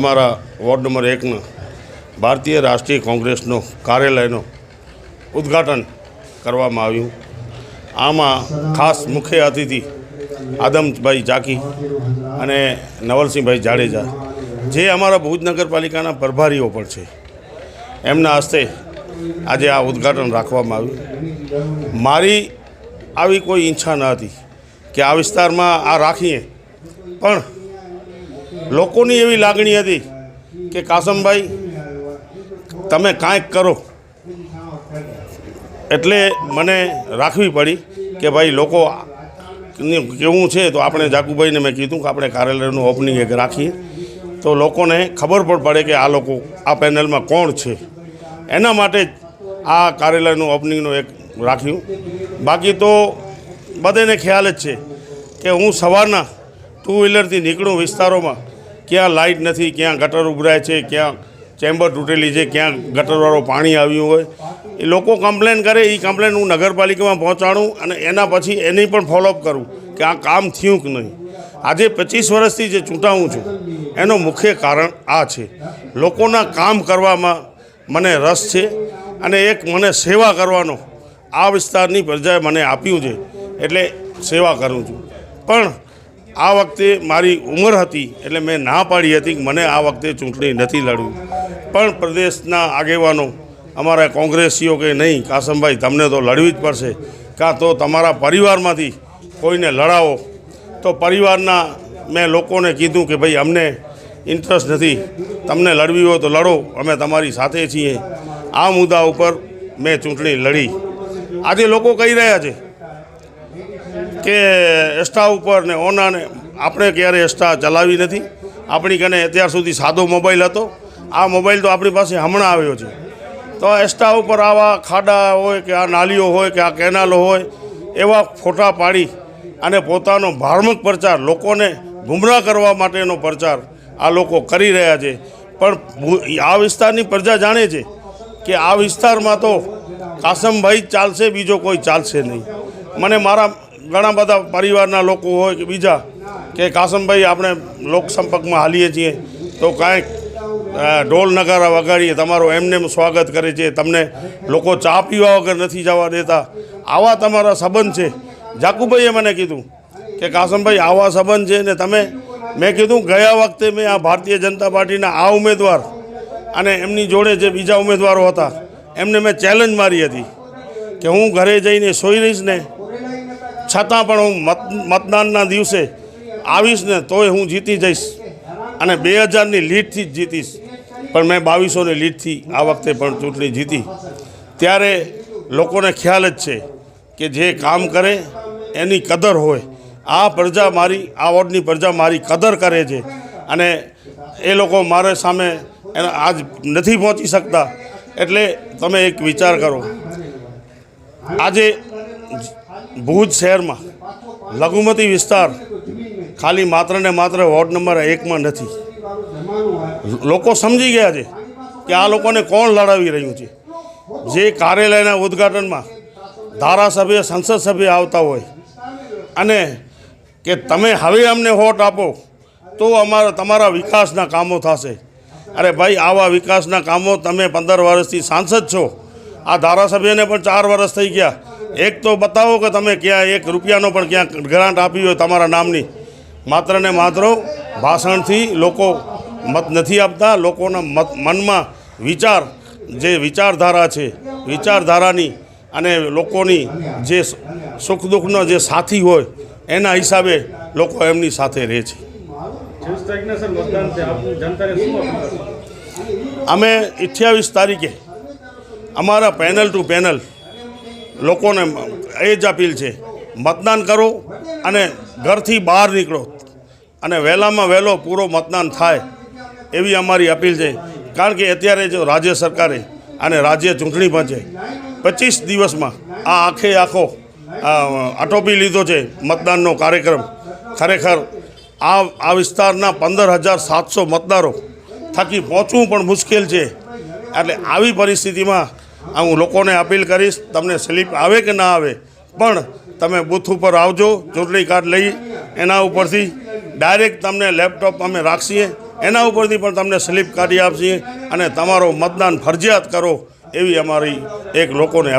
અમારા ward number 1ના ભારતીય રાષ્ટ્રીય કોંગ્રેસનો કાર્યાલયનો ઉદ્ઘાટન કરવામાં આવ્યું। આમાં ખાસ મુખ્ય અતિથિ આદમભાઈ જાકી અને નવલસિંહભાઈ જાડેજા જે અમારા ભુજ નગરપાલિકાના પ્રભારીઓ પણ છે, એમના હસ્તે આજે આ ઉદ્ઘાટન રાખવામાં આવ્યું। મારી આવી કોઈ ઈચ્છા ન હતી કે આ વિસ્તારમાં આ રાખીએ, પણ લોકોની એવી લાગણી હતી કે કાસમભાઈ તમે કાંઈક કરો, એટલે મને રાખવી પડી કે ભાઈ લોકો કેવું છે તો આપણે જાકુભાઈને મેં કીધું કે આપણે કાર્યાલયનું ઓપનિંગ એક રાખીએ તો લોકોને ખબર પણ પડે કે આ લોકો આ પેનલમાં કોણ છે। એના માટે જ આ કાર્યાલયનું ઓપનિંગનું એક રાખ્યું। બાકી તો બધાને ખ્યાલ જ છે કે હું સવારના 2 વ્હીલરથી નીકળું વિસ્તારોમાં, ક્યાં લાઇટ નથી, ક્યાં ગટર ઉભરાય છે, ક્યાં ચેમ્બર તૂટેલી છે, ક્યાં ગટરવાળું પાણી આવ્યું હોય, એ લોકો કમ્પ્લેન કરે, એ કમ્પ્લેન હું નગરપાલિકામાં પહોંચાડું અને એના પછી એની પણ ફોલોઅપ કરું કે આ કામ થયું કે નહીં। આજે 25 વર્ષથી જે ચૂંટાવું છું એનું મુખ્ય કારણ આ છે। લોકોના કામ કરવામાં મને રસ છે અને એક મને સેવા કરવાનો આ વિસ્તારની પ્રજાએ મને આપ્યું છે, એટલે સેવા કરું છું। પણ આ વખતે મારી ઉંમર હતી એટલે મેં ના પાડી હતી કે મને આ વખતે ચૂંટણી નથી લડવું, પણ પ્રદેશના આગેવાનો અમારા કોંગ્રેસીઓ કે નહીં કાસમભાઈ તમને તો લડવી જ પડશે, કાં તો તમારા પરિવારમાંથી કોઈને લડાવો। તો પરિવારના મેં લોકોને કીધું કે ભાઈ અમને ઇન્ટરેસ્ટ નથી, તમને લડવી હોય તો લડો, અમે તમારી સાથે છીએ। આ મુદ્દા ઉપર મેં ચૂંટણી લડી। આજે લોકો કહી રહ્યા છે કે એસ્ટા ઉપર ને ઓનાને, આપણે ક્યારે એસ્ટા ચલાવી નથી, આપણી કને અત્યાર સુધી સાદો મોબાઈલ હતો, આ મોબાઈલ તો આપણી પાસે હમણાં આવ્યો છે। તો એસ્ટા ઉપર આવા ખાડા હોય કે આ નાલીઓ હોય કે આ કેનાલો હોય એવા ફોટા પાડી અને પોતાનો ભ્રામક પ્રચાર, લોકોને ગુમરાહ કરવા માટેનો પ્રચાર આ લોકો કરી રહ્યા છે। પણ આ વિસ્તારની પ્રજા જાણે છે કે આ વિસ્તારમાં તો કાસમભાઈ જ ચાલશે, બીજો કોઈ ચાલશે નહીં। મને મારા ઘણા બધા પરિવારના લોકો હોય કે બીજા કે કાસમભાઈ આપણે લોકસંપર્કમાં હાલીએ છીએ તો કાંઈક ઢોલ નગારા વગાડીએ, તમારું એમને સ્વાગત કરે છે, તમને લોકો ચા પીવા વગર નથી જવા દેતા, આવા તમારા સંબંધ છે। જાકુભાઈએ મને કીધું કે કાસમભાઈ આવા સંબંધ છે ને તમે, મેં કીધું ગયા વખતે મેં આ ભારતીય જનતા પાર્ટીના આ ઉમેદવાર અને એમની જોડે જે બીજા ઉમેદવારો હતા એમને મેં ચેલેન્જ મારી હતી કે હું ઘરે જઈને સૂઈ રહીશ ને છતાં પણ હું મતદાનના દિવસે આવીશ ને તોય હું જીતી જઈશ અને 2000ની લીડથી જ જીતીશ। પણ મેં 2200ની લીડથી આ વખતે પણ ચૂંટણી જીતી। ત્યારે લોકોને ખ્યાલ જ છે કે જે કામ કરે એની કદર હોય। આ પ્રજા મારી, આ વોર્ડની પ્રજા મારી કદર કરે છે અને એ લોકો મારા સામે આજ નથી પહોંચી શકતા। એટલે તમે એક વિચાર કરો, આજે ભુજ શહેરમાં લઘુમતી વિસ્તાર ખાલી માત્ર ને માત્ર વોર્ડ નંબર 1માં નથી। લોકો સમજી ગયા છે કે આ લોકોને કોણ લડાવી રહ્યું છે। જે કાર્યાલયના ઉદ્ઘાટનમાં ધારાસભ્ય, સંસદ સભ્ય આવતા હોય અને કે તમે હવે અમને વોટ આપો તો તમારા વિકાસના કામો થશે। અરે ભાઈ, આવા વિકાસના કામો તમે 15 વર્ષથી સાંસદ છો, આ ધારાસભ્યને પણ 4 વર્ષ થઈ ગયા। એક તો બતાવો કે તમે ક્યાં 1 રૂપિયાનો પણ ક્યાં ગ્રાન્ટ આપી હોય તમારા નામની। માત્ર ને માત્ર ભાષણથી લોકો મત નથી આપતા। લોકોના મનમાં વિચાર, જે વિચારધારા છે, વિચારધારાની અને લોકોની જે સુખ દુઃખનો જે સાથી હોય એના હિસાબે લોકો એમની સાથે રહે છે। અમે 28 તારીખે અમારા પેનલ ટુ પેનલ લોકોને એ જ અપીલ છે, મતદાન કરો અને ઘરથી બહાર નીકળો અને વહેલામાં વહેલો પૂરો મતદાન થાય એવી અમારી અપીલ છે। કારણ કે અત્યારે જો રાજ્ય સરકારે અને રાજ્ય ચૂંટણી પંચે 25 દિવસમાં આ આખો આટોપી લીધો છે મતદાનનો કાર્યક્રમ। ખરેખર આ વિસ્તારના 15,700 મતદારો થકી પહોંચવું પણ મુશ્કેલ છે। એટલે આવી પરિસ્થિતિમાં હું લોકોને અપીલ કરીશ, તમને સ્લીપ આવે કે ના આવે પણ તમે બૂથ ઉપર આવજો, ચૂંટણી કાર્ડ લઈ એના ઉપરથી ડાયરેક્ટ તમને લેપટોપ અમે રાખીએ એના ઉપરથી પણ તમને સ્લીપ કાઢી આપશે અને તમારો મતદાન ફરજિયાત કરો એવી અમારી એક લોકોને અપીલ